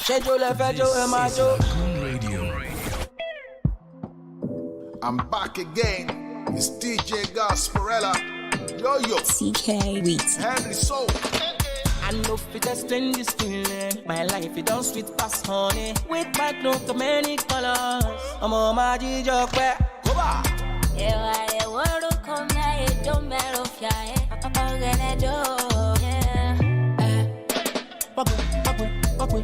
Lagoon Radio. I'm back again. It's DJ Gasparella. Yo. CK Wheat. Henry Soul. I know fit explain this feeling. My life it don't sweet past honey. With back no too many colors. I'm on my G-Jock where go back. Yeah, world come here, it don't matter if I'm gonna do. Bagwe. Bagwe.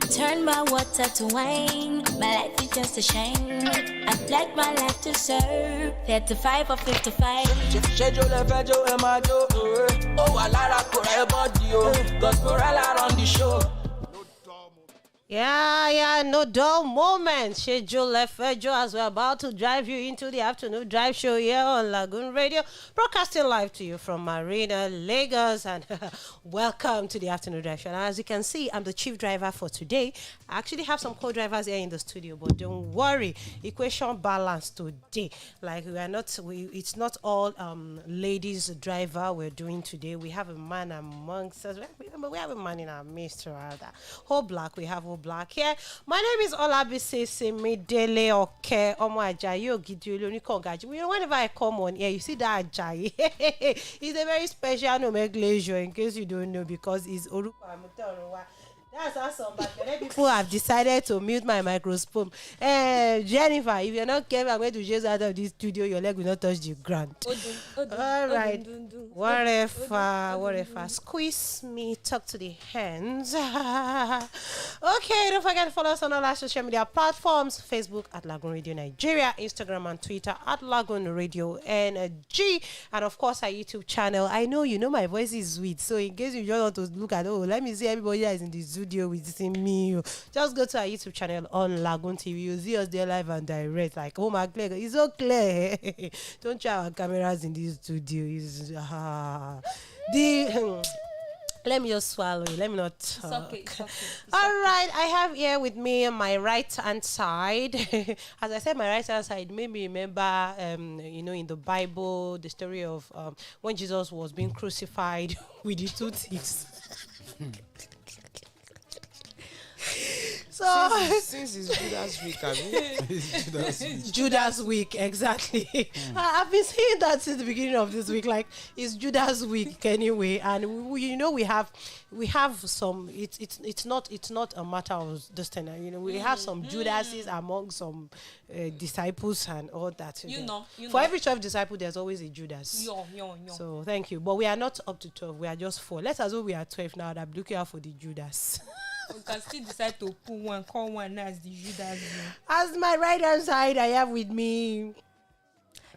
Turn my water to wine. My life is just a shame. I'd like my life to serve 35 or 55. Schedule and my joe. Oh, I like to body. Gospel on the show. Yeah, no dull moment. Schedule Lefejo as we're about to drive you into the afternoon drive show here on Lagoon Radio, broadcasting live to you from Marina, Lagos, and welcome to the afternoon drive show. And as you can see, I'm the chief driver for today. I actually have some co-drivers here in the studio, but don't worry, equation balance today. Like it's not all ladies driver we're doing today. We have a man amongst us. We have a man in our midst, rather. Whole black, we have black here. My name is Olabisi Semidele Oke Omo Ajayi Ogidi Onikongaji. Whenever I come on here, you see that Ajayi. He's a very special nomenclature in case you don't know, because he's Orupa. That's awesome, but people have decided to mute my microphone. Jennifer, if you're not careful, I'm going to chase out of this studio. Your leg will not touch the ground. All right. Whatever. Squeeze me, talk to the hands. Okay, don't forget to follow us on all our social media platforms. Facebook at Lagoon Radio Nigeria, Instagram and Twitter at Lagoonradio.Ng, and of course our YouTube channel. I know you know my voice is sweet, so in case you just want to look at, let me see everybody that is in the studio with me, just go to our YouTube channel on LagoonTV. You'll see us there live and direct. Like, oh my God, it's so clear. Don't try our cameras in this studio. Let me just swallow it. Let me not talk. It's okay. All right. I have here with me on my right-hand side. As I said, my right-hand side made me remember, in the Bible, the story of when Jesus was being crucified with the two thieves. So since it's Judas week, it's Judas week, exactly. I've been saying that since the beginning of this week. Like, it's Judas week anyway, and we have some. It's not a matter of this thing. We have some Judases among some disciples and all that. For every 12 disciples, there's always a Judas. So thank you, but we are not up to 12. We are just 4. Let's assume we are 12 now. I'm looking out for the Judas. You can still decide to put one, call one as the Judas. As my right hand side, I have with me.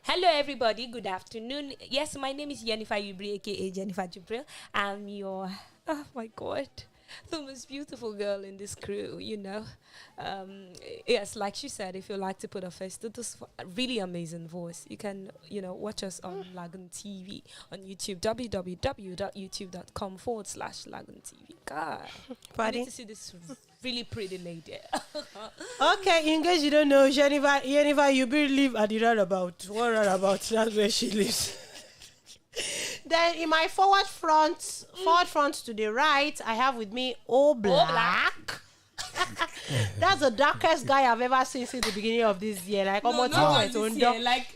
Hello, everybody. Good afternoon. Yes, my name is Jennifer Yubri, aka Jennifer Jibril. I'm your, oh my God, the most beautiful girl in this crew, Yes, like she said, if you like to put a face to this really amazing voice, you can, watch us on LagoonTV on YouTube, www.youtube.com/LagoonTV. God, I need to see this really pretty lady. Okay, in case you don't know, Jennifer, you live at the roundabout. What roundabout? That's where she lives. Then in my forward front to the right, I have with me Black. That's the darkest guy I've ever seen since the beginning of this year. Like, like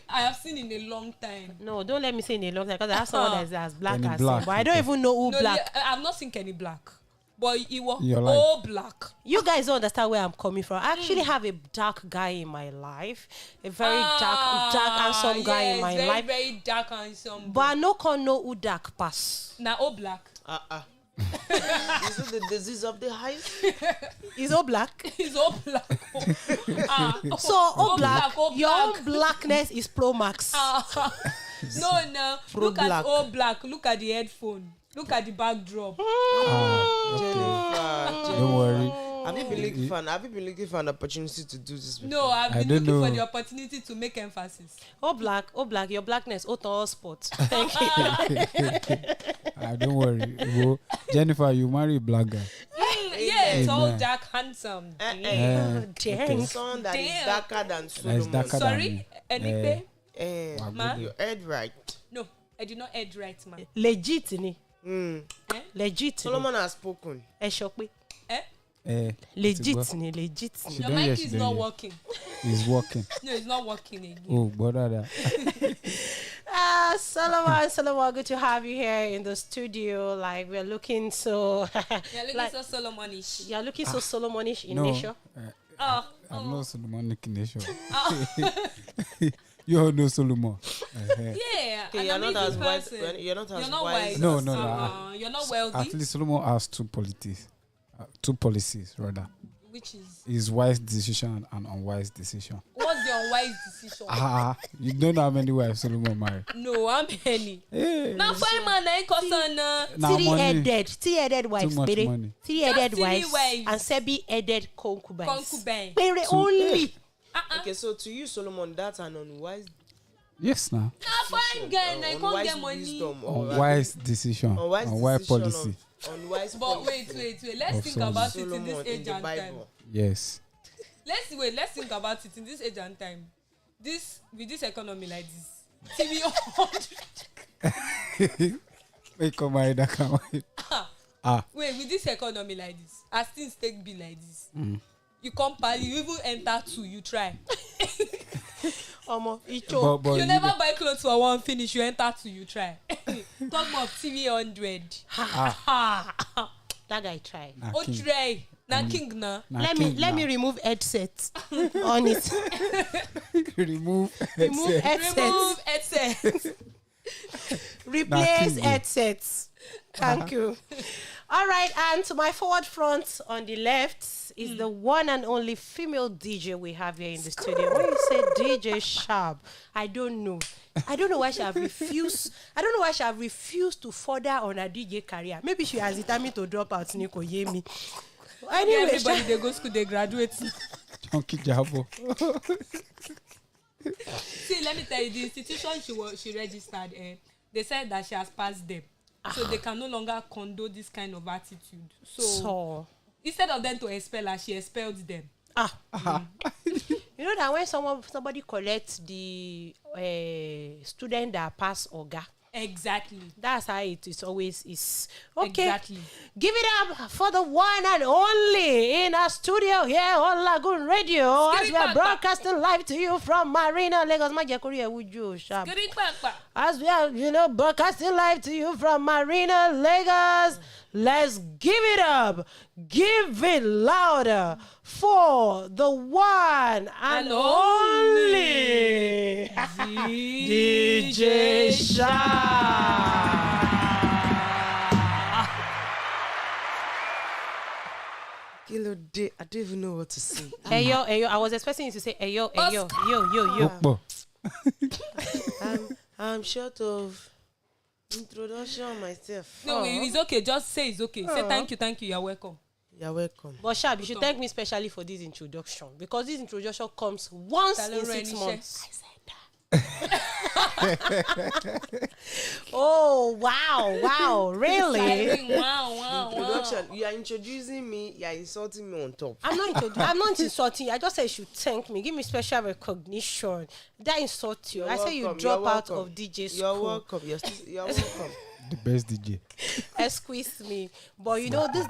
I have seen in a long time. No, don't let me say in a long time, because I have someone that's as black as him. But I don't even know who Black. I've not seen Kenny Black. But you were Black. You guys don't understand where I'm coming from. I actually have a dark guy in my life. A very dark handsome guy in my life. Very dark handsome. But I no who dark pass. Now all black. Is it the disease of the eyes? He's all black. He's all black. So all black. Your own blackness is Pro Max. No. Look at all black. Look at the headphone. Look at the backdrop. Jennifer. Don't worry. Have you been looking for an opportunity to do this before? No, I've been looking for the opportunity to make emphasis. Oh black, your blackness, all sport. Thank you. Don't worry. Well, Jennifer, you marry a black guy. Yeah, tall, dark, handsome. Dang. Someone that is darker than Solomon. That is darker Sorry, Enipe? Ma? You heard right. No, I did not head right, man. Legit ni. Legit. Solomon has spoken. Legit ni. Your mic is not working. It's working. No, it's not working again. Oh, brother. Solomon, good to have you here in the studio. Like, we're looking so... You're looking so Solomonish. You're looking so Solomonish in No, nature. I'm not Solomonic in nature. You all know Solomon. Yeah, Okay, you're not as wise. You're not as wise. No. You're not wealthy. Actually, Solomon has two policies, rather. Which is? His wise decision and unwise decision. What's the unwise decision? You don't know how many wives Solomon married. No, I'm Henny. Hey. Now, five man, I Three-headed wives, Too much baby. money. Three-headed Just three wives wives. and seven-headed concubines. Concubine. Baby, only. Okay, so to you, Solomon, that's an unwise. Yes, now. Now, fine girl, I can't get money. Wisdom or Unwise decision. Unwise policy. Unwise But policy. wait. Let's Of think Solomon. about it in Solomon this in age the and time. Bible. Yes. Let's think about it in this age and time. With this economy like this, TV on. Wait, come on, that come on. Wait, with this economy like this, as things take be like this, you compare, you even enter two, you try. But You never buy clothes for one finish, you enter two, you try. Talk about TV 100. That guy tried. Oh, try. Na king na. Let me remove headsets on it. remove headsets. Remove headsets. Replace headsets. Thank you. All right, and to my forward front on the left is the one and only female DJ we have here in the studio. When you say DJ Sharp, I don't know why she have refused. I don't know why she have refused to further on her DJ career. Maybe she has determined to drop out. Nico Yemi. Anyway, Everybody they go school, they graduate. Chunky Jabo. See, let me tell you, the institution she registered, they said that she has passed them. So they can no longer condone this kind of attitude. So instead of them to expel her, she expelled them. You know that when somebody collects the student that pass Oga. Exactly. That's how it is always is. Okay. Exactly. Give it up for the one and only in our studio here on Lagoon Radio as we are broadcasting live to you from Marina, Lagos. As we are, broadcasting live to you from Marina, Lagos. Let's give it up. Give it louder for the one and only DJ Sharp. I don't even know what to say. Hey yo, I was expecting you to say hey yo. I'm short of introduction myself. No, it's okay. Just say it's okay. Say thank you. You're welcome. You're welcome. But Sharp, you should thank me specially for this introduction because this introduction comes once in 6 months. I said that. Oh wow, really? Wow. Introduction. You are introducing me. You are insulting me on top. I'm not insulting you. I just said you should thank me. Give me special recognition. That insult you. I say you drop out of DJ school. You're welcome. You're welcome. The best DJ. Excuse me. But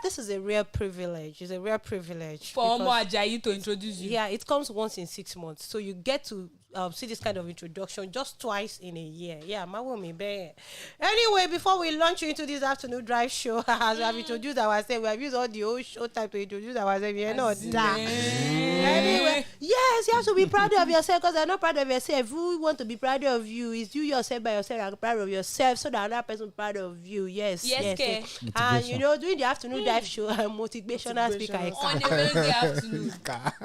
this is a real privilege. It's a real privilege. For Omo Ajayi to introduce you. Yeah, it comes once in 6 months. So you get to see this kind of introduction just twice in a year. Yeah, my woman bear. Anyway, before we launch you into this afternoon drive show, as we have introduced ourselves, we have used all the old show time to introduce ourselves. You're not that. Anyway, yes, you have to be proud of yourself because you're not proud of yourself. Who want to be proud of you is you yourself by yourself and proud of yourself so that another person proud proud of you. Yes. Ke. And during the afternoon drive show, I'm motivational speaker. On a Wednesday afternoon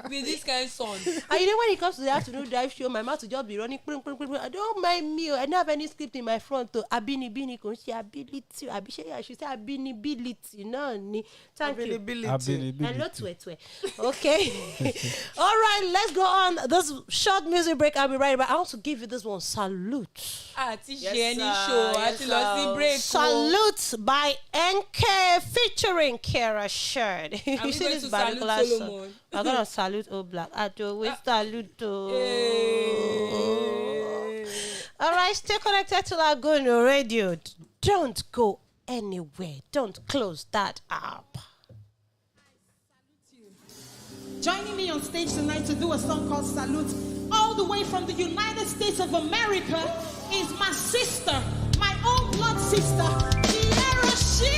with this kind of sun. And when it comes to the afternoon drive show, my mouth will just be running. I don't mind me. I don't have any script in my front. Abini kò ṣe ability. I should say ability. No, thank you. Hello, Twe. Okay. All right, let's go on this short music break. I'll be right back. I want to give you this one. Salute. Salute by NK featuring Kara Sherd. You see this particular song? I'm gonna salute Oblak. I do we salute. All right, stay connected to Lagoon Radio. Don't go anywhere. Don't close that app. Joining me on stage tonight to do a song called Salute, all the way from the United States of America, is my sister, my own blood sister, Kiara Sherd.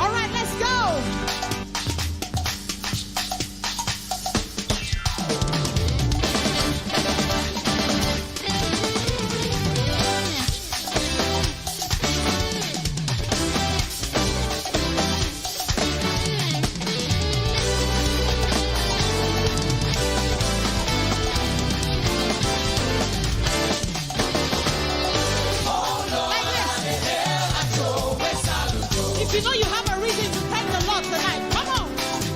All right, let's go. If you know you have a reason to thank the Lord tonight, come on,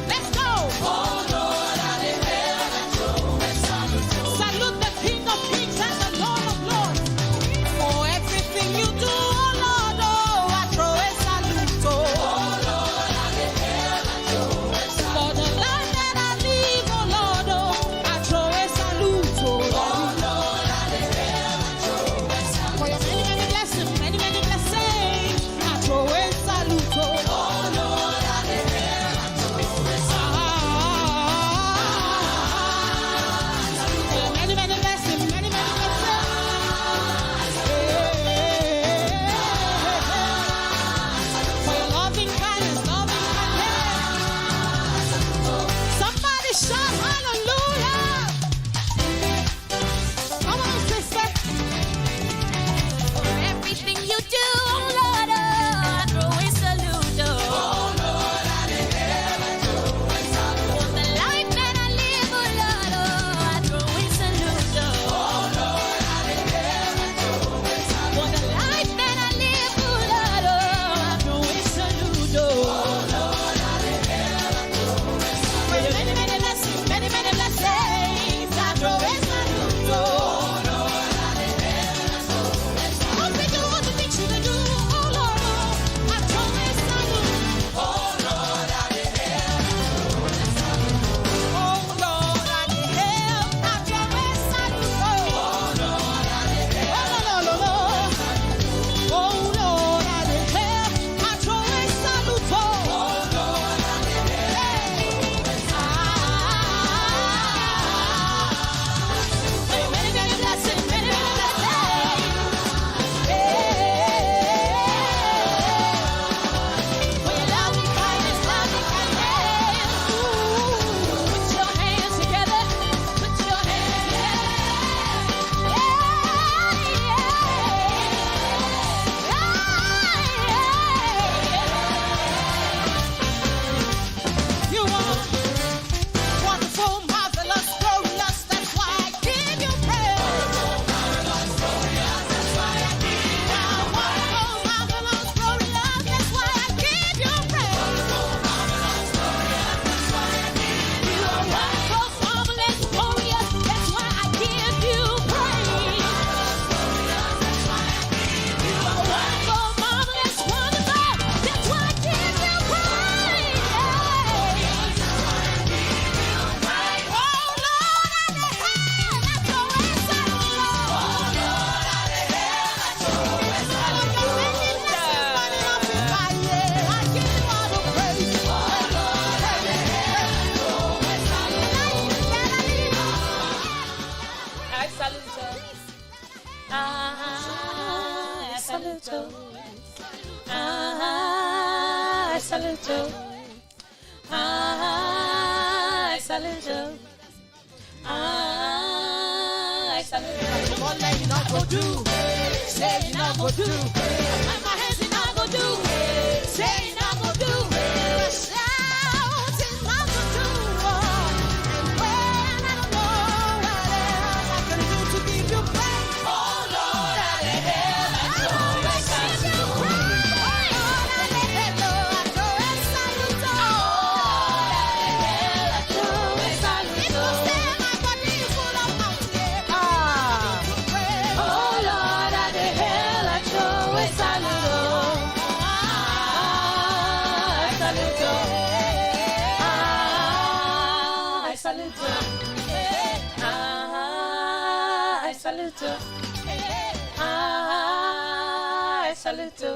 let's go. Oh Lord, salute the King of Kings and the Lord of Lords for everything you do, oh Lord. Oh, I throw a salute. Oh Lord, for the life that I live, oh Lord. Oh, I throw a salute. Oh Lord, for your many, many blessings, many, many blessings, I throw a salute. Oh Lord, many, many blessings, many, many blessings. For your loving kindness, somebody shout hallelujah. Come on, sister. For everything you do, Lord, I throw a salute. For the life that I live, Lord, I throw a salute. For the life that I live, Lord, I throw a salute. For your many, many blessings, many, many blessings, I throw a salute. All we do, all the things you do, oh Lord, I throw a salute. Oh Lord, I throw a salute. Many, many blessings, many, many blessings. For your loving kindness, put your hands together, put your hands together. You are wonderful, marvelous, glorious. That's why I give you praise. Wonderful, marvelous, glorious. That's why I give you praise. You are wonderful, marvelous, glorious. That's why I give you praise. You are wonderful, marvelous, wonderful. That's why I give you praise. Oh Lord, I throw a salute. Oh Lord, I throw a salute. Your many blessings running up in my head. I give you all the praise. Oh Lord, I throw a salute. I salute her. I salute her. I salute. salute. I salute. One leg you not go do. Say you not go do. And my hands you not go do. Say you not go do. Shout you not go do. And when I don't know what else I can do to give you praise. Oh Lord, I let hell and joy. I salute. Oh Lord, I let hell and joy. I salute. Oh Lord, I let hell and joy. I salute. It was there my body full of mouth. Oh Lord, I the hell I show a salute. I salute. I salute. I salute. I salute.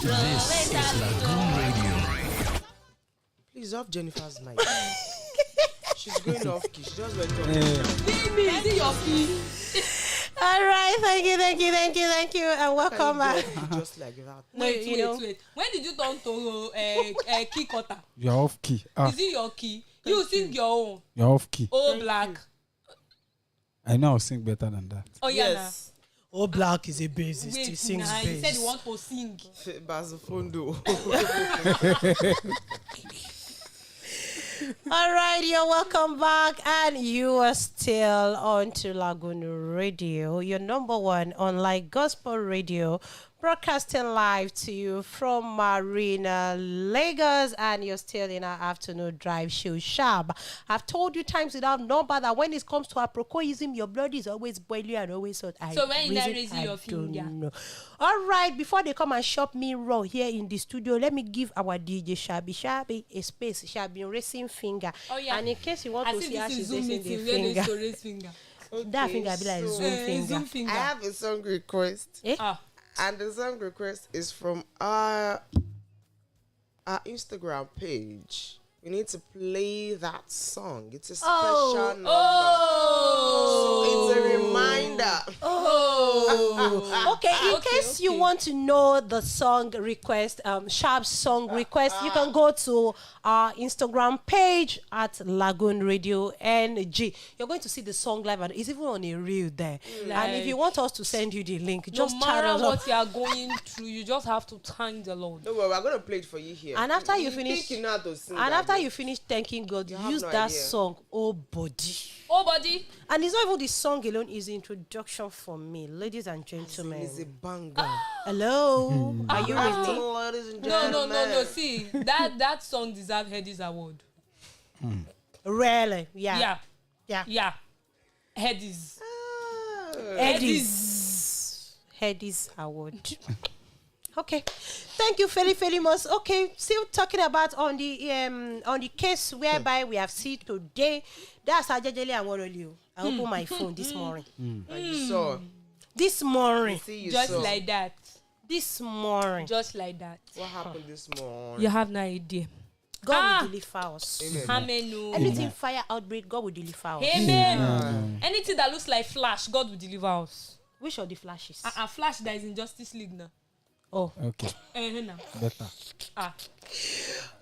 This is Lagoon Radio. Please off Jennifer's mic. She's going off key. She just went off. Baby, is it your key? All right, thank you, and welcome back. Just like that. Wait. When did you turn to key cutter? You're off key. Is it your key? You sing your own. You're off key. Oh, black. I know I'll sing better than that. Oh, yeah. Yes. Oh, Black is a bassist. Wait, He sings bass. he said he wants to sing. Bazofondo. All right, you're welcome back, and you are still on to Lagoon Radio, your number one online gospel radio, broadcasting live to you from Marina, Lagos, and you're still in our afternoon drive show, Shab. I've told you times without number that when it comes to aprocoism, your blood is always boiling and always hot. So when you never raise your finger. All right, before they come and shop me raw here in the studio, let me give our DJ Shabby a space. Shabby raising finger. Oh, yeah. And in case you want to see how she's raising the finger. finger. That finger be like zoom finger. I have a song request. And the song request is from our Instagram page. We need to play that song. It's a special number. So it's a reminder. Okay, in case you want to know the song request, Sharp's song request, you can go to our Instagram page at LagoonRadio.Ng. You're going to see the song live, and it's even on a reel there. And if you want us to send you the link, just chat us what up. you are going through, you just have to thank the Lord. No, well, we're going to play it for you here. And after you finish, think you know how to sing and that, after you finish thanking God, have use no that idea. song, Oh Body. Oh, buddy. And it's not even the song alone, it's the introduction for me, ladies and gentlemen. It's a banger. Hello, are you with me? Ladies and No. gentlemen. See, that song deserves Headies Award. Really? Yeah. Headies. Headies Award. Okay, thank you very much. Okay, still talking about on the case whereby we have seen today. That's Ajajele and Warolio. I opened my phone this morning. And you saw. This morning. See, you Just saw. like that. This morning. Just like that. What happened this morning? You have no idea. God will deliver us. Amen. Anything fire outbreak, God will deliver us. Amen. Anything that looks like Flash, God will deliver us. Which of the flashes? Flash that is in Justice League now. Oh. Okay. Now. Better.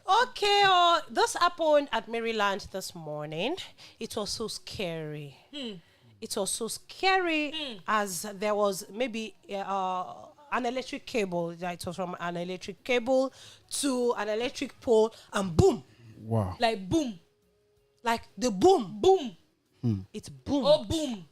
Okay, this happened at Maryland this morning. It was so scary. It was so scary as there was maybe an electric cable. It was from an electric cable to an electric pole, and boom. Wow. Like boom. Like the boom. Boom. It boomed. Oh, boom.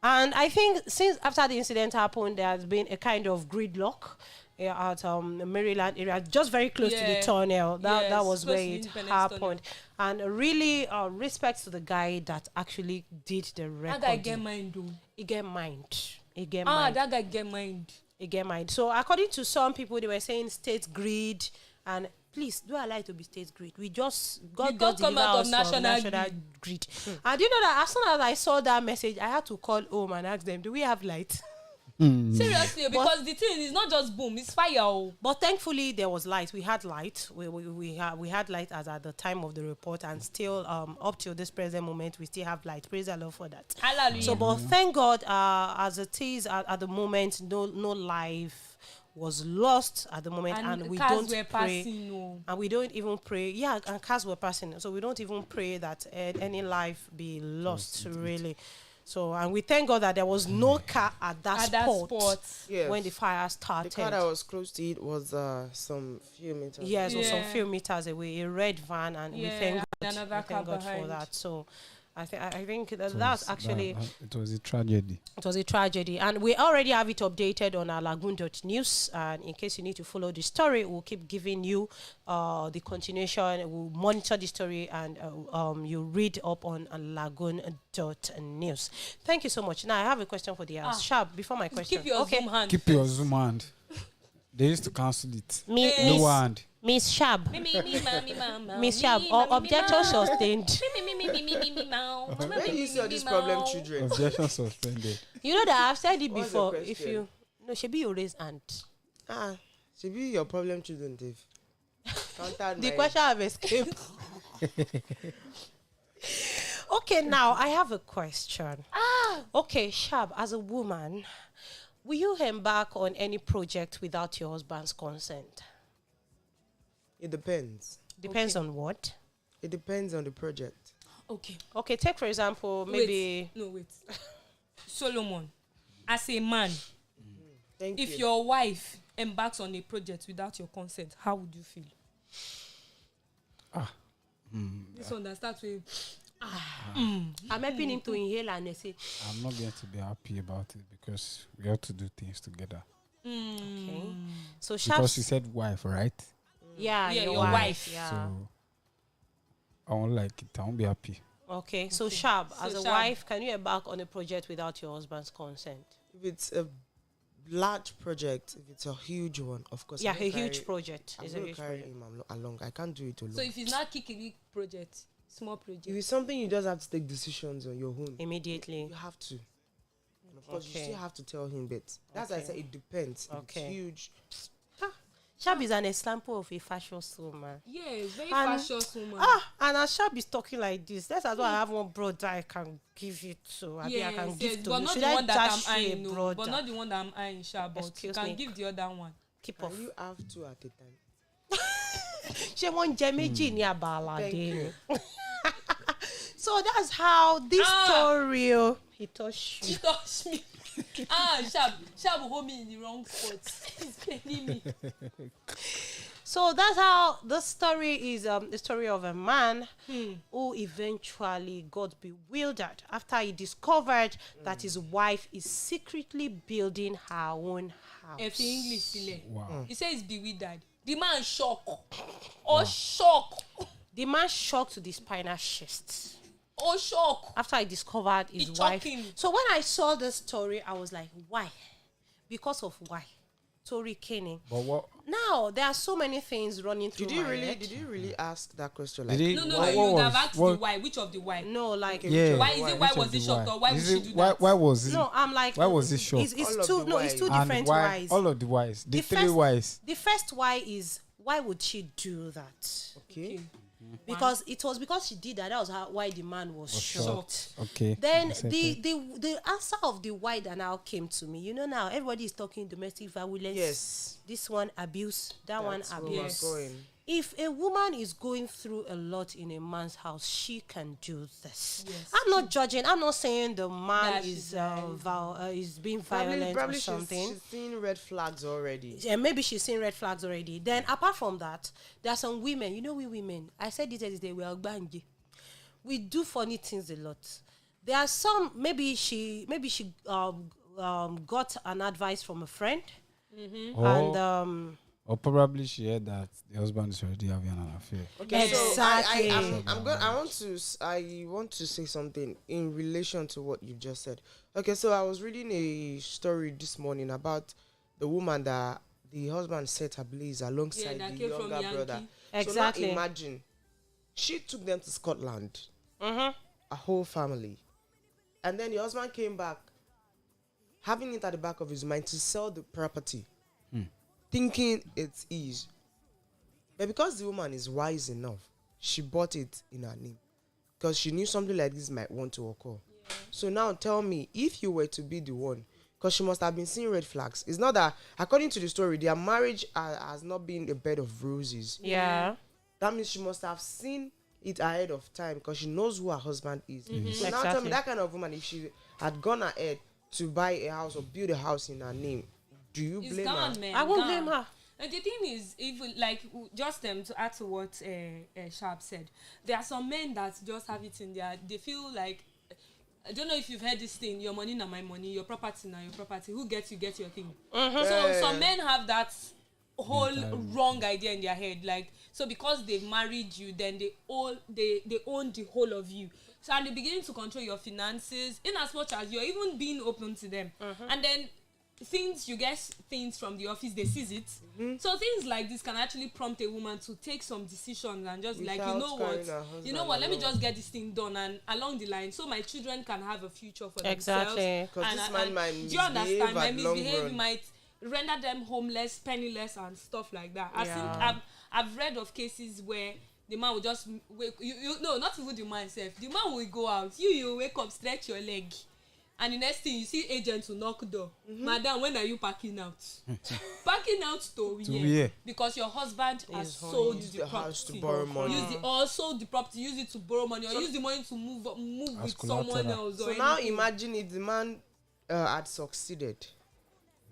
And I think since after the incident happened, there has been a kind of gridlock at Maryland area, just very close to the tunnel. That was where it happened. And really, respect to the guy that actually did the record. That guy get mind, though. He get mind. That guy get mind. You get mine. So according to some people, they were saying state greed, and please do allow it to be state greed. We just God can't come out of national national greed. And you know that as soon as I saw that message, I had to call home and ask them, do we have light? Seriously, because the thing is not just boom, it's fire. Oh. But thankfully there was light. We had light. We had light as at the time of the report, and still up till this present moment we still have light. Praise the Lord for that. Hallelujah. So, but thank God, as it is at the moment, no life was lost at the moment, and we cars don't were pray, passing, no. and we don't even pray. Yeah, and cars were passing, so we don't even pray that any life be lost, really. So, and we thank God that there was no car at that spot. Yes. When the fire started. The car that was close to it was some few meters. Yes, it was some few meters away, a red van, and we thank God, another car for behind. that. So I think that's actually it was a tragedy. It was a tragedy, and we already have it updated on our Lagoon.News. And in case you need to follow the story, we'll keep giving you the continuation. We'll monitor the story, and you read up on Lagoon.News. Thank you so much. Now I have a question for the house. Sharp, before my question. Keep your Zoom hand. Keep your Zoom hand. They used to cancel it. No hand. Miss Shab. Miss Shab, objection sustained. When you see all these problem children. Objection suspended. You know that I've said it What's before. the If question? you no, she be your raise hand. Should be your problem children, Dave. The question have escaped. Okay, now I have a question. Okay, Shab, as a woman, will you embark on any project without your husband's consent? It depends. Depends on what? It depends on the project. Okay, take for example, maybe... Wait. Solomon, as a man, Thank if you. your wife embarks on a project without your consent, how would you feel? This one that starts with I'm helping him to inhale and say... I'm not going to be happy about it because we have to do things together. Okay. So Because you said wife, right? Yeah, your wife. Yeah. So I won't like it. I won't be happy. Okay, so Shab, as a Shab. wife, can you embark on a project without your husband's consent? If it's a large project, if it's a huge one, of course. Yeah, I'm a gonna huge carry- project. I'm It's a going huge to carry project. him along. I can't do it alone. So if it's not kicking project, small project. If it's something you just have to take decisions on your own, Immediately. you have to. And of course, you Okay. still have to tell him, but that's why I say it depends. If Okay. it's huge. Shab is an example of a fashion woman. Yeah, very And- fashion woman. And as Shab is talking like this, that's why I have one brother I can give it to. I can give to but you. not Should the I one that I'm dash you a eyeing, no. brother? But not the one that I'm eyeing, Sha, but you Excuse can me. give the other one. Keep off. And you have two at a time. Ṣé wọ́n jẹ méjì ní àbàládé Thank ni? you. So that's how this story. He touched you. She touched me. Shab will hold me in the wrong spot. He's paining me. So that's how the story is. The story of a man who eventually got bewildered after he discovered that his wife is secretly building her own house. If English sílẹ̀. Wow. He says bewildered. The man shock. Shock. The man shocked to the spinal chest Shock. after he discovered his It wife. shocked him. So when I saw the story, I was like, why? Because of why? Tori Kenny. But what? Now there are so many things running through Did you my really? head. Did you really ask that question? Did Like, he? No, what you would have was- asked what- the why. Which of the why? No, like Yeah. Why is it? Why Which was of he the shocked? why? Or why would Is she it- do why, that? why was it? no, I'm like Why was he shocked? It's All of two. the No, it's whys. two And different why? whys. All of the whys. The three first- whys. The first why is why would she do that? okay. Because it was because she did that. That was why the man was shocked. Okay. Then That's the answer of the why that now came to me. You know, now everybody is talking domestic violence. Yes. This one abuse, that That's one where we're abuse. going. If a woman is going through a lot in a man's house, she can do this. Yes. I'm not judging. I'm not saying the man That is she's is being violent or something. She's seen red flags already. Yeah, maybe she's seen red flags already. Then apart from that, there are some women. You know, we women. I said this yesterday. We are bangy. We do funny things a lot. There are some. Maybe she got an advice from a friend, and Or probably she heard that the husband is already having an affair. Okay, Exactly. so I want to say something in relation to what you just said. Okay, so I was reading a story this morning about the woman that the husband set ablaze alongside that the came from younger brother. Yankee. Exactly. So now imagine, she took them to Scotland, Mm-hmm. a whole family, and then the husband came back, having it at the back of his mind to sell the property, thinking it's ease. But because the woman is wise enough, she bought it in her name because she knew something like this might want to occur. So now tell me, if you were to be the one, because she must have been seeing red flags. It's not that, according to the story, their marriage has not been a bed of roses. Yeah. That means she must have seen it ahead of time because she knows who her husband is. So now tell Exactly. me, that kind of woman, if she had gone ahead to buy a house or build a house in her name, do you It's blame her? gone, man. I won't gone. blame her. And the thing is, even like just to add to what Sharp said, there are some men that just have it in their. They feel like, I don't know if you've heard this thing: your money na my money, your property na your property. Who gets you get your thing. So some men have that whole wrong idea in their head. Like, so because they've married you, then they own the whole of you. So and they're beginning to control your finances, in as much as you're even being open to them, and then. You get things from the office, they seize it. So things like this can actually prompt a woman to take some decisions and just like, you know what, let me just get this thing done and along the line so my children can have a future for Exactly. themselves. Because this man might Do you understand? My misbehave at long misbehavior run. might render them homeless, penniless and stuff like that. I've read of cases where the man will just wake no, not even the man self. The man will go out, you wake up, stretch your leg. And the next thing you see agents will knock door. Madam, when are you packing out? Packing out to where? because your husband has sold the house to property. borrow money. Sold the property, use it to borrow money, or use the money to move As with someone collateral. else. So Or now anything. imagine if the man had succeeded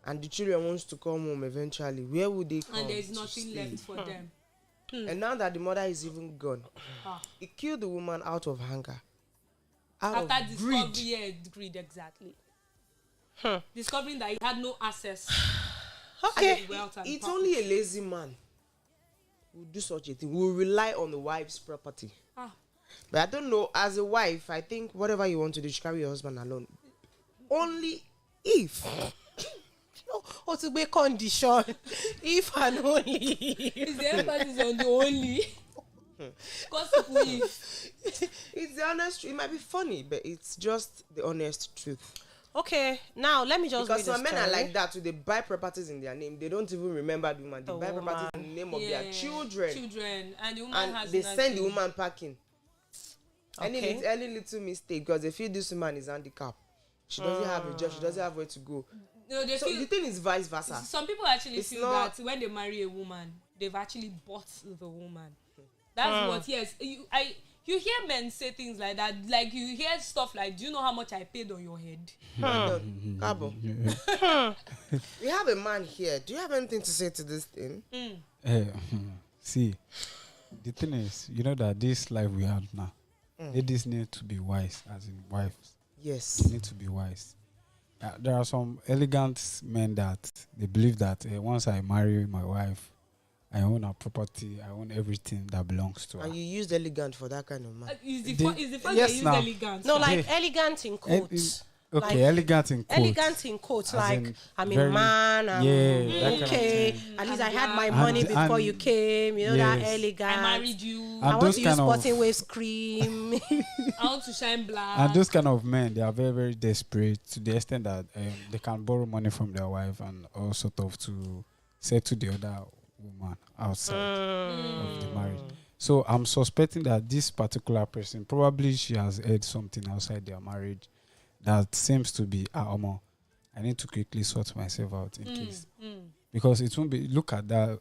and the children wants to come home eventually, where would they come? And there's to nothing stay? left for them. And now that the mother is even gone, he killed the woman out of hunger. Out After of greed. greed exactly. Discovering that he had no access. Okay. to wealth and It's property. only a lazy man who will do such a thing, who will rely on the wife's property. But I don't know, as a wife, I think whatever you want to do, you should carry your husband alone. Only if. Or to be condition. If and only. Is the emphasis on the only? Because It's the honest truth. It might be funny, but it's just the honest truth. Okay, now let me just Because read the some men are story. like that, too. They buy properties in their name. They don't even remember the woman. They buy properties in the name of their children. And the woman And has they nothing. send the woman packing. Okay. Any little mistake, because they feel this woman is handicapped. She doesn't have a job. She doesn't have where to go. No, they So feel, the thing is vice versa. some people actually It's feel not- that when they marry a woman, they've actually bought the woman. That's what. Yes, you hear men say things like that. Like you hear stuff like, "Do you know how much I paid on your head?" Cabo. We have a man here. Do you have anything to say to this thing? See, the thing is, you know that this life we have now, ladies need to be wise, as in wives. Yes. They need to be wise. There are some elegant men that they believe that once I marry my wife, I own her property, I own everything that belongs to her. And you used elegant for that kind of man. Is the They- fact yes, they use now. elegance? No, like Yeah. elegant in quotes. Okay, Like, elegant in quotes. Elegant in quotes, As like in I'm a very- man, I'm yeah, that kind of okay. thing. At least I had my And- money before and- you came. You know that yes. elegant. I married you. And I want those to use kind of- cotton waves cream. I want to shine black. And those kind of men, they are very, very desperate to the extent that they can borrow money from their wife and all sort of to settle the other woman outside of the marriage. So I'm suspecting that this particular person, probably she has heard something outside their marriage that seems to be, Omo, I need to quickly sort myself out in case. Because it won't be, look at that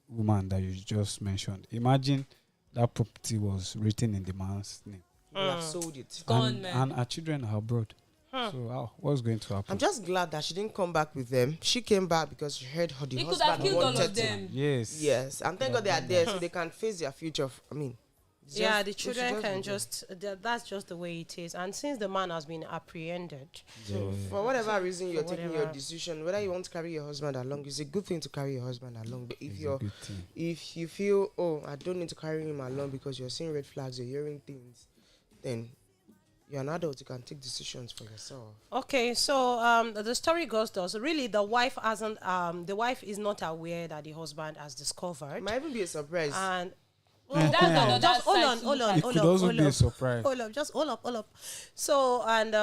woman that you just mentioned. Imagine that property was written in the man's name. You have sold it. Gone, man. And our children are abroad. So what's going to happen? I'm just glad that she didn't come back with them. She came back because she heard her the He could husband have killed all wanted of to. them. Yes. Yes, and thank God they are there so they can face their future. It's Yeah, just- the it should children can be just, that's just the way it is. And since the man has been apprehended, So for whatever reason you're For taking your whatever. decision, whether you want to carry your husband along, it's a good thing to carry your husband along. But It's a good thing. if you feel, oh, I don't need to carry him along because you're seeing red flags, you're hearing things, then you're an adult, you can take decisions for yourself. Okay, so the story goes though. So really, the wife hasn't. The wife is not aware that the husband has discovered. It might even be a surprise. And That's another just hold side on, to hold look on, at. It hold could on, also hold be a up. surprise. Hold up, just hold up. So and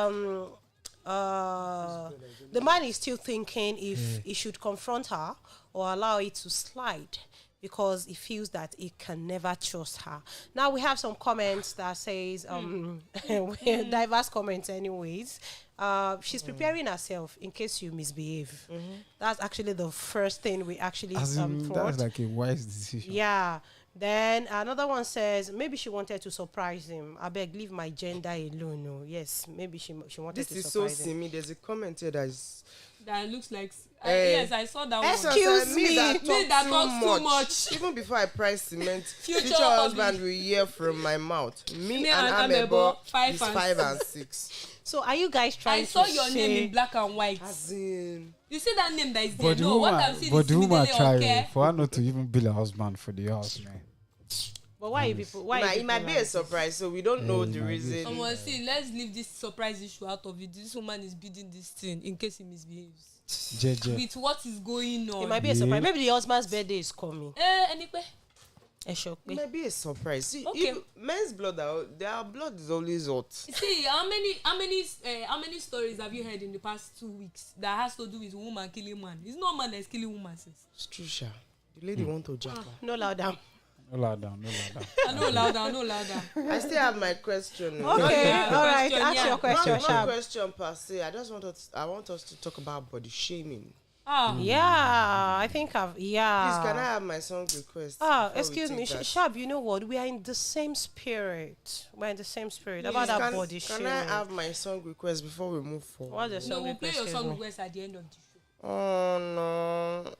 the man is still thinking if he should confront her or allow it to slide because he feels that he can never trust her. Now we have some comments that says diverse comments anyways. She's preparing herself in case you misbehave. That's actually the first thing we actually As in, thought. that's like a wise decision. Yeah. Then another one says maybe she wanted to surprise him. I beg, leave my gender alone. No, yes, maybe she wanted This to is so surprise him. simi. There's a comment here that is. That looks like. Eh. Yes, I saw that one. Excuse me. That talks talk too much. Even before I price cement, Future future husband will hear from my mouth. Me and Amebo five is and 5 and 6. So are you guys trying I saw to your say name in black and white. As in, You see that name that is there? But the No, what I'm woman, seeing but is the woman Midele try Oke. for her not to even bill her husband for the house, man. But why you people? Why it might be like a this? surprise, so we don't know it the might be. reason. Someone see, let's leave this surprise issue out of it. This woman is bidding this thing in case he misbehaves. JJ. With what is going on. It might be a surprise. Maybe the husband's birthday is coming. Anyway. Shock It might be a surprise. See, Okay. if men's blood, their blood is always hot. See, how many stories have you heard in the past 2 weeks that has to do with woman killing man? It's not man that's killing woman, sis. It's true, Sha. The lady want to jump. No louder. No lie down. No louder. I still have my question. Okay, Yeah, all right. question, Ask yeah. your question, Not Shab. question per se. I want us to talk about body shaming. Yeah, I think I've. Yeah. Please, can I have my song request? Ah, before we excuse me, take that? Shab. You know what? We are in the same spirit. We're in the same spirit about Please, that can, body can shaming. I have my song request before we move forward? What's the No, song we'll play your request, song Kevo? request at the end of the show. Oh no.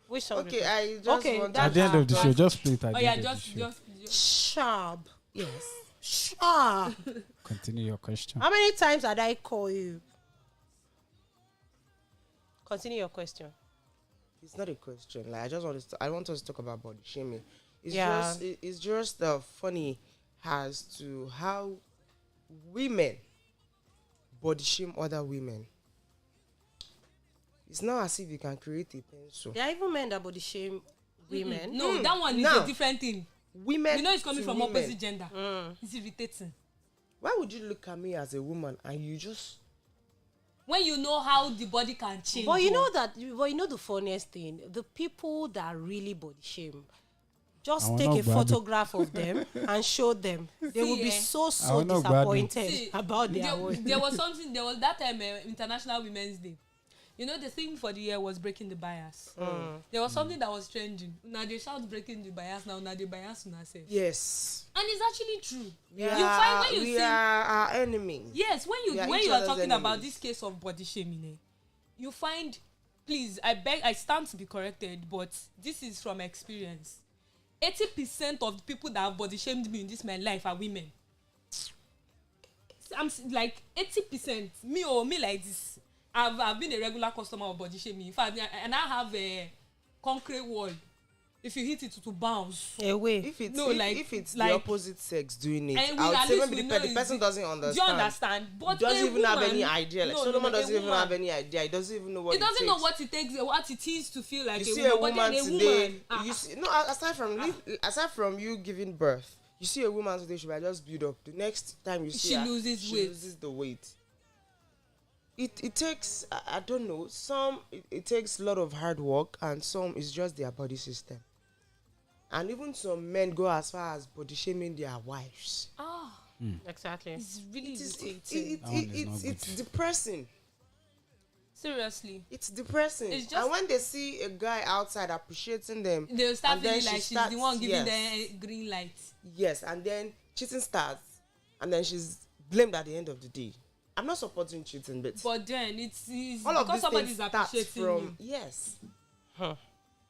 Which song? Okay, request? I just Okay, want that- At the end of the show, just play it at Oh the yeah, end of the just show. Shab. Yes. Shab. Continue your question. How many times did I call you? Continue your question. It's not a question. Like I want us to talk about body shaming. Yeah. It's just funny as to how women body shame other women. It's not as if you can create a pencil. There are even men that body shame women. No, that one is Now, a different thing. Women, You know it's coming to from women. opposite gender. It's irritating. Why would you look at me as a woman and you just When you know how the body can change. But you know the funniest thing, the people that really body shame, just I will take not a grab it. photograph of them and show them. They will be so I will not grab it. disappointed See, about their own. there was that time International Women's Day. You know the theme for the year was breaking the bias. There was something that was trending. Now they shout breaking the bias. Now they bias on ourselves. yes? And it's actually true. We You are, find when you we see are our enemies. yes We are when each you are other's talking about enemies. this case of body shaming, you find, please, I stand to be corrected, but this is from experience. 80% of the people that have body shamed me in this my life are women. I'm like 80%. Me like this. I've been a regular customer of body shaming. In fact, and I have a concrete wall. If you hit it to bounce. Away. If it's No, if it's like- the opposite sex doing it, And I would at say least maybe we the know person doesn't understand. Do you understand? But Doesn't a even have woman- any idea. Like No, Solomon no, a doesn't even woman- have any idea. He doesn't even know what It doesn't takes. know what it is to feel like You a see woman. a woman but then a today. woman, You see, no, aside from you giving birth, you see a woman today. She might just build up. The next time you see She her, loses she weight. loses the weight. It takes I don't know. Some it takes a lot of hard work, and some is just their body system. And even some men go as far as body shaming their wives. Exactly. it's really It is irritating. That one is not it's good. depressing. Seriously. It's depressing. It's just- and when they see a guy outside appreciating them, They'll start and then feeling like she she's the one starts- giving yes. the green light. yes, and then cheating starts, and then she's blamed at the end of the day. I'm not supporting cheating, but But then it's all of because these somebody's things start appreciating from you. yes.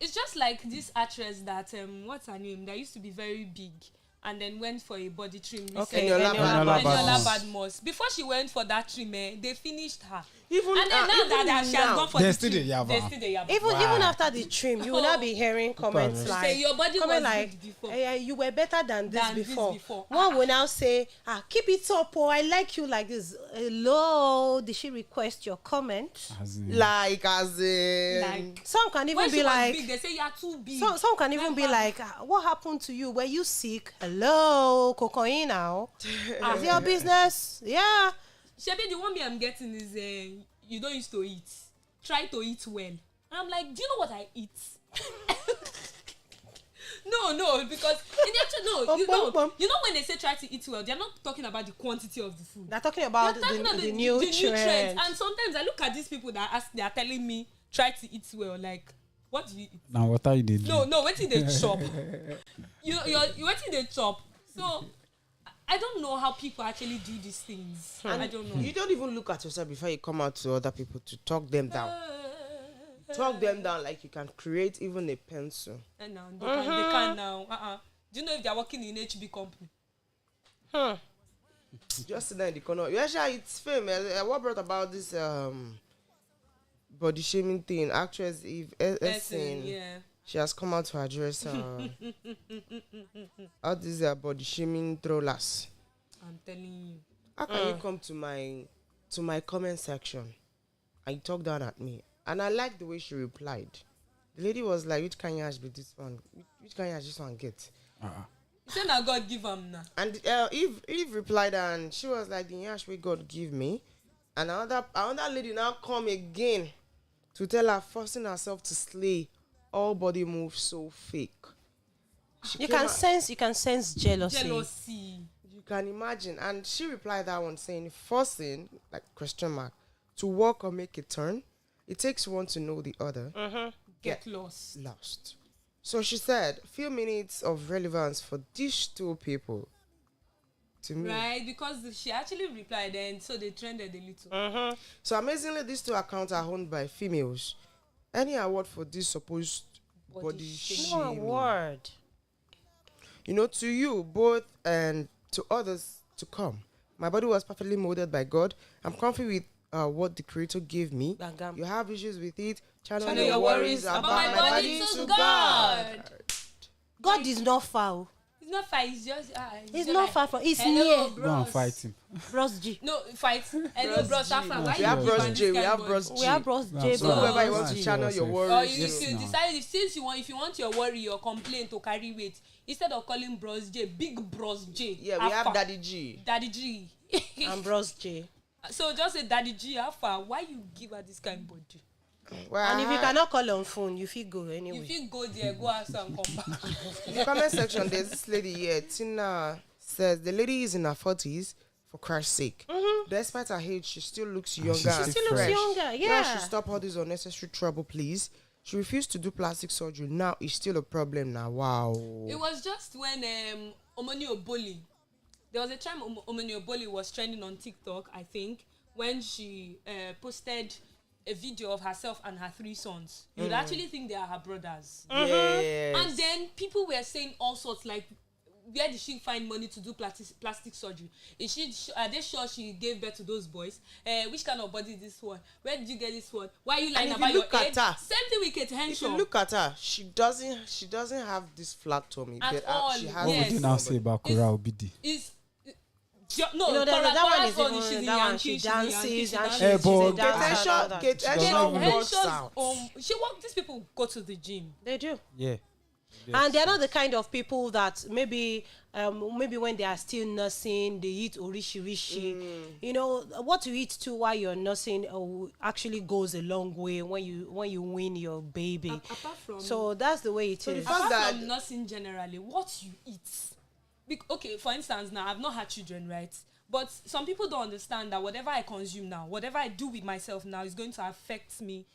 It's just like this actress that what's her name? That used to be very big and then went for a body trim. Okay, Eniola Eniola Eniola Badmus. Badmus. Before she went for that trim, they finished her. Even And then now even that she has now, gone for They the still trim, dey yaba. they still dey yaba. Even after the trim, you will not be hearing comments Say, like, your body comment was like, good before. You were better than this Than this before. before. One will now say, keep it up, oh, I like you like this. Hello, did she request your comment? As in, like as in, Like, Some can even when be she was like, big, they say you are too big. some can even be like, what happened to you? Were you sick? Hello, cocaine now. Is your business? Yeah. Shebi, the one me I'm getting is you don't used to eat. Try to eat well. And I'm like, do you know what I eat? No, because in the actual you know when they say try to eat well, they're not talking about the quantity of the food. They're talking about They're talking about the nutrients. And sometimes I look at these people that they are telling me try to eat well. Like, what do you eat? now what are you doing? No, wait till they chop. You're wait till they chop. So I don't know how people actually do these things. I don't know. you don't even look at yourself before you come out to other people to talk them down. Talk them down like you can create even a pencil. And now they can now. Do you know if they're working in HB company? Just sit down in the corner. You actually, it's famous. What brought about this body shaming thing? Actress Eve Essen. Yeah. She has come out to address all these body shaming trollers. I'm telling you. How can you come to my comment section and you talk down at me? And I like the way she replied. The lady was like, which kind of yash be this one? Which kind of yash this one get? You say now God give them now. And Eve replied and she was like, the yash we God give me. And another lady now come again to tell her, forcing herself to slay. All body moves so fake. You can sense jealousy. You can imagine. And she replied that one saying, forcing, like question mark, to walk or make a turn, it takes one to know the other. Get lost. So she said, few minutes of relevance for these two people. To me. Right, because she actually replied and so they trended a little. So amazingly, these two accounts are owned by females. Any award for this supposed body shaming? No award. You know, to you both and to others to come. My body was perfectly molded by God. I'm comfy with what the Creator gave me. Bangam. You have issues with it. Channel your worries about my body to God. God is not far. It's not far, it's just It's not far from. It's hello, near. bros. Go and fight him. Bros G. No, fight. Hello, bros. After why We have you Bros ban J, this we kind have of Bros body? We have Bros J. so Bros. Whoever you Bros. want to Bros. channel your Bros. Or worries. you, Yes, if you now. decide, if you want your worry or complaint to carry weight, instead of calling Bros J, Big Bros J. Yeah, we have Alpha. Daddy G. Daddy G. And Bros J. So just say Daddy G, Alpha. Why you give her this kind of body? Well, And if you cannot call on phone, you feel go You anyway. feel go there, go answer and come back. in the comment section, there's this lady here. Tina says the lady is in her 40s. For Christ's sake, despite her age, she still looks younger. she and She looks fresh. younger, Now yeah. she stop all this unnecessary trouble, please. She refused to do plastic surgery. Now it's still a problem. Now, wow. It was just when Omoni Oboli, there was a time Omoni Oboli was trending on TikTok, I think, when she posted a video of herself and her 3 sons. You would actually think they are her brothers. Yes. And then people were saying all sorts, like, where did she find money to do plastic surgery? Are they sure she gave birth to those boys? Which kind of body is this one? Where did you get this one? Why are you lying if about you your look at age? her- Same thing with Kate If you Henshaw. look at her, she doesn't have this flat tummy. At but all, she has What yes. would you now say about Kora Obidi? No, You know, that one is even that one. She Yankee, dances and she's she's in a Hey, but- dancer and all that. Kate doesn't Henshaw even works out. She walk. These people go to the gym. They do. Yeah. And they're not the kind of people that maybe when they are still nursing, they eat orishi. You know, what you eat too while you're nursing actually goes a long way when you win your baby. Apart from So that's the way it is. apart that- from nursing generally, what you eat. Okay, for instance, now I've not had children, right? But some people don't understand that whatever I consume now, whatever I do with myself now, is going to affect me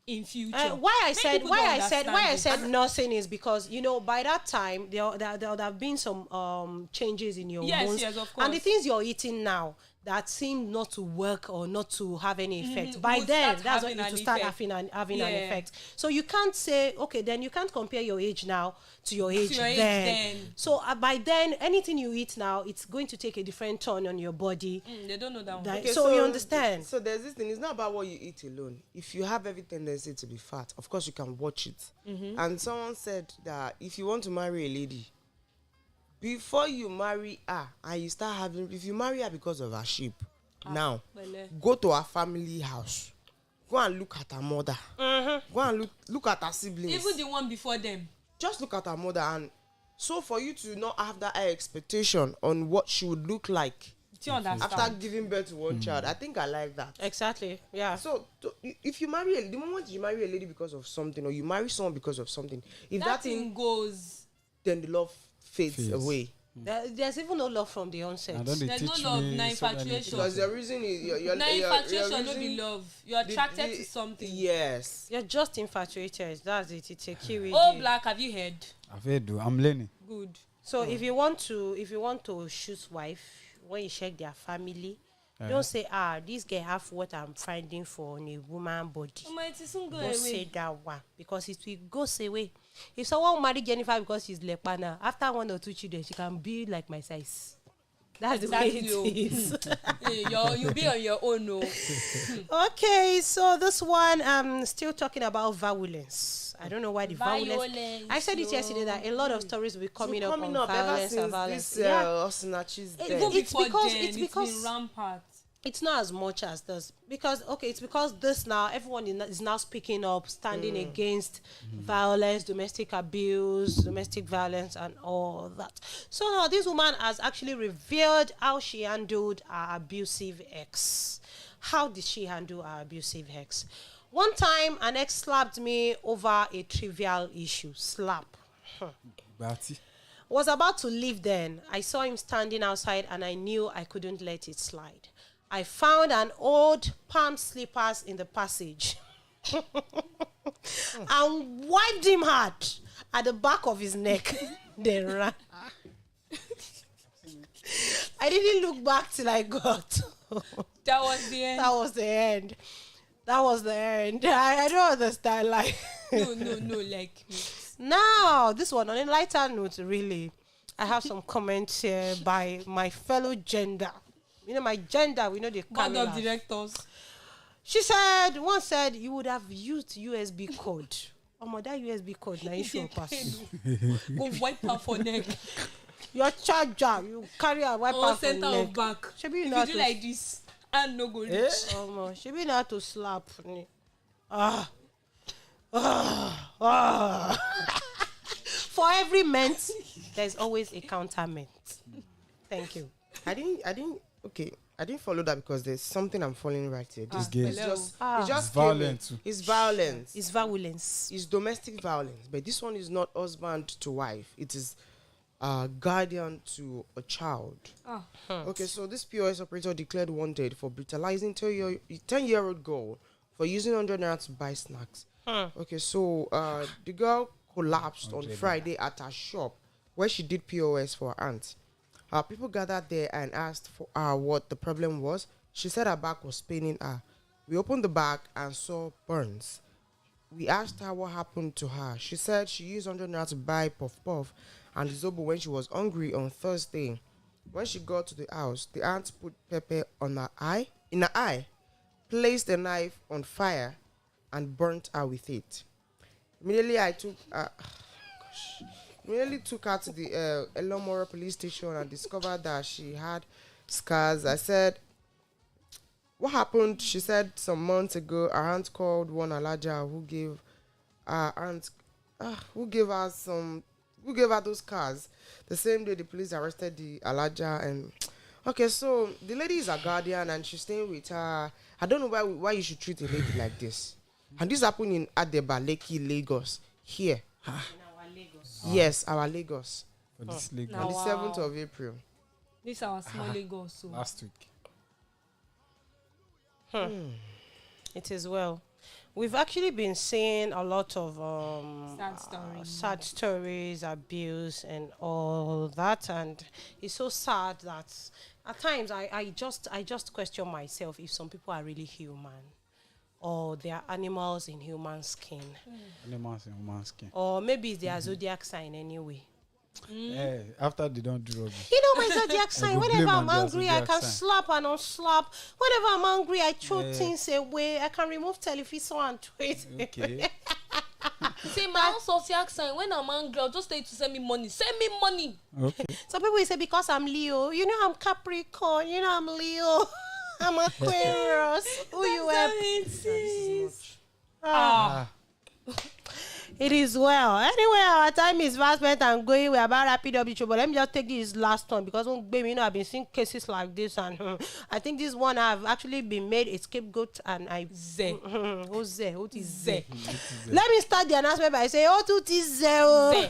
in future. Why I Many said people don't understand this. nursing is because by that time there would have been some changes in your Yes, hormones. yes, of And the course. things you're eating now, that seem not to work or not to have any effect. Mhm. By Will then, start that's when having it will an start effect. having an Yeah. effect. So you can't say, okay, then you can't compare your age now to your age, your age then. then. So by then, anything you eat now, it's going to take a different turn on your body. They don't know that one. That- so you understand? So there's this thing. It's not about what you eat alone. If you have every tendency to be fat, of course you can watch it. And someone said that if you want to marry a lady, before you marry her and you start having, if you marry her because of her shape, now go to her family house, go and look at her mother, go and look at her siblings, Even the one before them. just look at her mother. And so for you to not have that high expectation on what she would look like Do you understand? after giving birth to one child, I think I like that. Exactly. Yeah. So if you marry the moment you marry a lady because of something, or you marry someone because of something, if that thing goes, then the love fades away. There's even no love from the onset. And don't they There's teach no love, me na so many infatuation. Because the reason is you're Na infatuation, no be love. You're attracted to something. Yes. You're just infatuated. That's it. It's a key. Oh, Black, have you heard? I've heard, I'm learning. Good. So if you want to choose wife, when you check their family, don't say, this guy have what I'm finding for in a woman body. It is soon go Don't say away. that one, because it will go away. If someone marry Jennifer because she's lepana, after 1 or 2 children, she can be like my size. That's Exactly. the way it is. Hey, you'll be on your own, no. Okay, so this one, still talking about violence. I don't know why the violence. I said it yesterday that a lot of stories will be coming up on ever violence since and violence. this Osinachi's It- death. it's because it's been rampant. it's not as much as this, because it's because this now everyone is now speaking up, standing against violence, domestic abuse, domestic violence, and all that. So now this woman has actually revealed how she handled her abusive ex. How did she handle her abusive ex? One time, an ex slapped me over a trivial issue. Slap. Bati. Was about to leave then. I saw him standing outside and I knew I couldn't let it slide. I found an old palm slippers in the passage and wiped him hard at the back of his neck. Then ran. I didn't look back till I got. That was the end. That was the end. That was the end. I don't understand. Like No, like. now, this one on a lighter note, really. I have some comments here by my fellow gender. You know, my gender, we know the Board of cameras. directors. She said, you would have used USB code. Oh, that USB code, now you should pass. Go wipe her for neck. Your charger, you carry a wiper Or for center neck. of back. Should be If not you do to, like this, and no go reach. should be not to slap. For every ment, there's always a counter ment. Thank you. I didn't follow that because there's something I'm following right here. This gay. it's just It's violent too. It's violence. It's violence. It's domestic violence, but this one is not husband to wife. It is guardian to a child. Okay, so this POS operator declared wanted for brutalizing 10-year-old girl for using 100 naira to buy snacks. Okay, so the girl collapsed on Friday at her shop where she did POS for her aunt. People gathered there and asked for what the problem was. She said her back was paining her. We opened the bag and saw burns. We asked her what happened to her. She said she used 100 naira to buy puff puff and zobo when she was hungry on Thursday. When she got to the house, the aunt put pepper in her eye, placed a knife on fire, and burnt her with it. Immediately, Immediately took her to the Elomoro police station and discovered that she had scars. I said, what happened? She said some months ago, her aunt called one Alaja who gave her those scars. The same day the police arrested the Alaja. And okay, so the lady is a guardian and she's staying with her. I don't know why you should treat a lady like this. And this happened in Adeba, Lekki, Lagos. Here. Yes, our Lagos. For this Lagos. On the 7th of April. This our small Lagos. So. Last week. It is well. We've actually been seeing a lot of sad stories, abuse, and all that, and it's so sad that at times I just question myself if some people are really human, or they are animals in human skin, Animals in human skin. or maybe it's their zodiac sign anyway. After they don't do rubbish. You know my zodiac sign. go Whenever blame I'm on their angry, I zodiac can sign. slap and unslap. Whenever I'm angry, I throw things away. I can remove television and tweet. Okay. See, my own zodiac sign, when I'm angry, I'll just tell you to send me money. Send me money. Okay. Some people will say because I'm Leo. You know I'm Capricorn. You know I'm Leo. I'm Aquarius. Who you help? It is well. Anyway, our time is fast spent and going. We're about wrapping up the show, but let me just take this last one because baby, I've been seeing cases like this, and I think this one I've actually been made a scapegoat, and who's Zé? Who is Zé? Let me start the announcement by saying, who is Zé?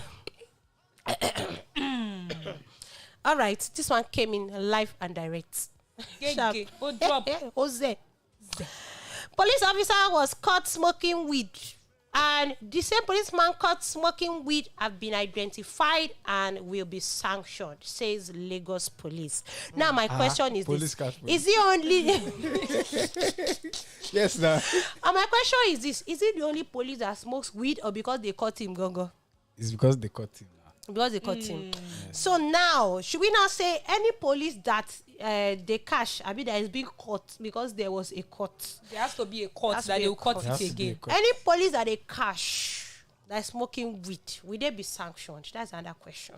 All right, this one came in live and direct. Jose. Police officer was caught smoking weed, and the same policeman caught smoking weed have been identified and will be sanctioned, says Lagos Police. Now my question is this: is he only? Yes, now. And my question is this: is it the only police that smokes weed, or because they caught him, Gongo? It's because they caught him. Because they caught him. So now, should we now say any police that they catch, I mean, that is being caught because there was a court? There has to be a court that they will cut it again. Any police that they catch that is smoking weed, will they be sanctioned? That's another question.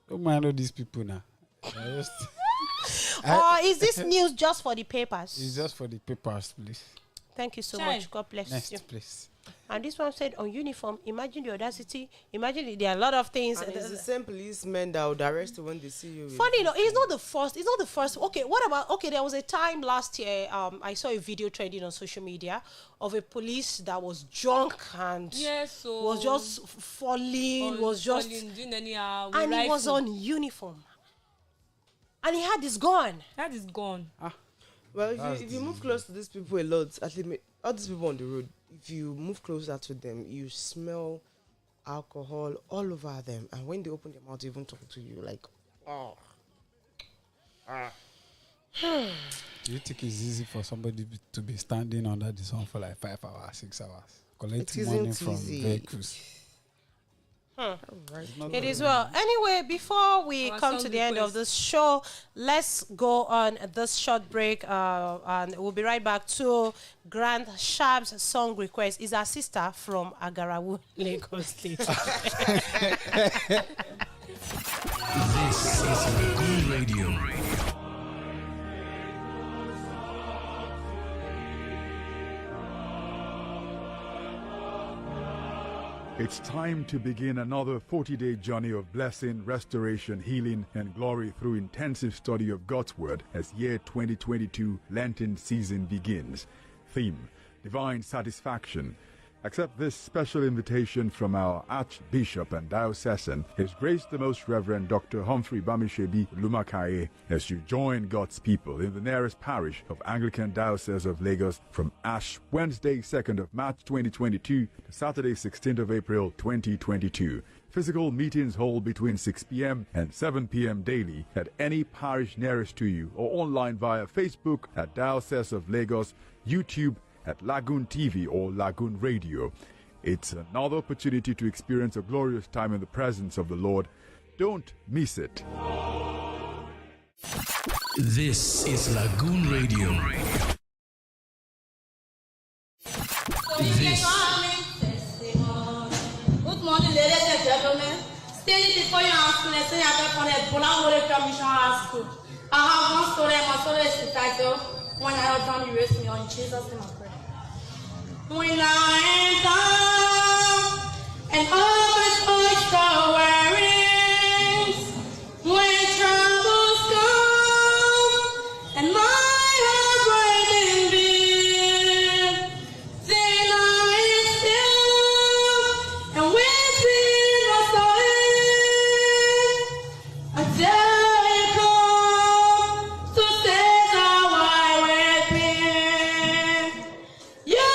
Don't mind all these people now. Or is this news just for the papers? It's just for the papers, please. Thank you so much. God bless you. Next, please. And this one said on uniform. Imagine the audacity. Imagine there are a lot of things. And it's the same policemen that would arrest you when they see you. Funny enough, it's not the first. It's not the first. Okay, what about? Okay, there was a time last year. I saw a video trending on social media of a police that was drunk and was just falling. Doing anyhow, and he was on uniform. And he had his gun. That is gone. Well, if you move close to these people a lot, at least all these people on the road, if you move closer to them, you smell alcohol all over them. And when they open their mouth, they even talk to you like, oh. Do you think it's easy for somebody to be standing under the sun for like 5 hours, 6 hours, collecting money from vehicles? It is well. Anyway, before we come to the end of this show, let's go on this short break, and we'll be right back to Grant Sharp's song request. Is our sister from Agarawu, Lagos State. This is Lagoon Radio. It's time to begin another 40-day journey of blessing, restoration, healing, and glory through intensive study of God's Word as year 2022 Lenten season begins. Theme: Divine Satisfaction. Accept this special invitation from our Archbishop and Diocesan, His Grace the Most Reverend Dr. Humphrey Bamishebi Olumakaiye, as you join God's people in the nearest parish of Anglican Diocese of Lagos from Ash Wednesday 2nd of March 2022 to Saturday 16th of April 2022. Physical meetings hold between 6 p.m. and 7 p.m. daily at any parish nearest to you, or online via Facebook at Diocese of Lagos, YouTube at LagoonTV or Lagoon Radio. It's another opportunity to experience a glorious time in the presence of the Lord. Don't miss it. This is Lagoon Radio. This. Good morning, ladies and gentlemen. Standing before you and school and saying I got on a Olumakaiye Mission High School. I have one story, and my story is entitled When I Heard John, You Raised Me On. Jesus' name I pray. When I am down and all my oyster worries, when troubles come and my heart breaking big, then I am still and within my soul until you come to say how I weeping. You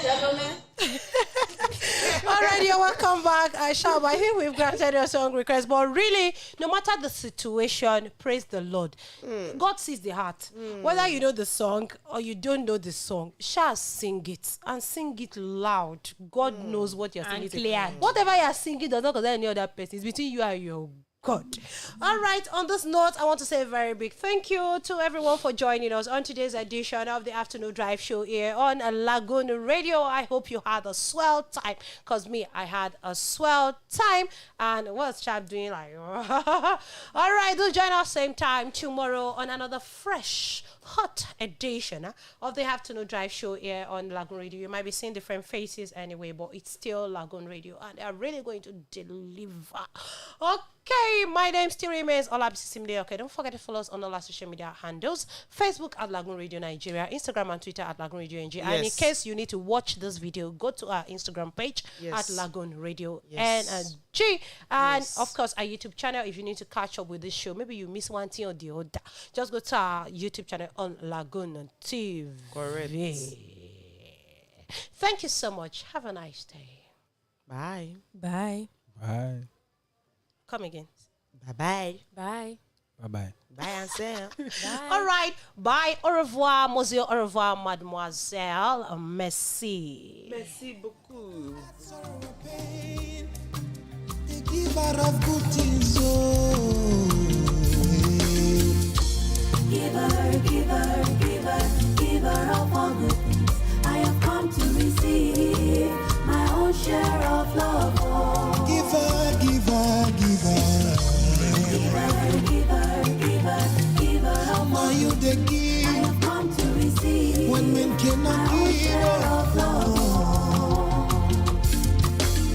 gentlemen. All right, you're welcome back. I think we've granted your song request, but really, no matter the situation, praise the Lord. God sees the heart. Whether you know the song or you don't know the song, shall sing it and sing it loud. God knows what you're singing. clear. Whatever you're singing does not concern any other person. It's between you and your God. All right, on this note, I want to say a very big thank you to everyone for joining us on today's edition of the Afternoon Drive Show here on Lagoon Radio. I hope you had a swell time, because me, I had a swell time. And what's Chap doing? Like, all right, do join us same time tomorrow on another fresh, hot edition of the Afternoon Drive Show here on Lagoon Radio. You might be seeing different faces anyway, but it's still Lagoon Radio, and they are really going to deliver. Okay, my name still remains Olabisi. Okay, don't forget to follow us on all our social media handles: Facebook at Lagoon Radio Nigeria, Instagram and Twitter at Lagoonradio.Ng. Yes. And in case you need to watch this video, go to our Instagram page at Lagoonradio.Ng. And of course, our YouTube channel. If you need to catch up with this show, maybe you miss one thing or the other, just go to our YouTube channel on LagoonTV. Correct. Thank you so much. Have a nice day. Bye. Bye. Bye. Come again. Bye-bye. Bye. Bye-bye. Bye, Ansel. All right. Bye. Au revoir, monsieur. Au revoir, mademoiselle. Merci. Merci beaucoup. The giver of good things, giver of all good things. I have come to receive my own share of love. Giver. Giver of all. Now you the giver.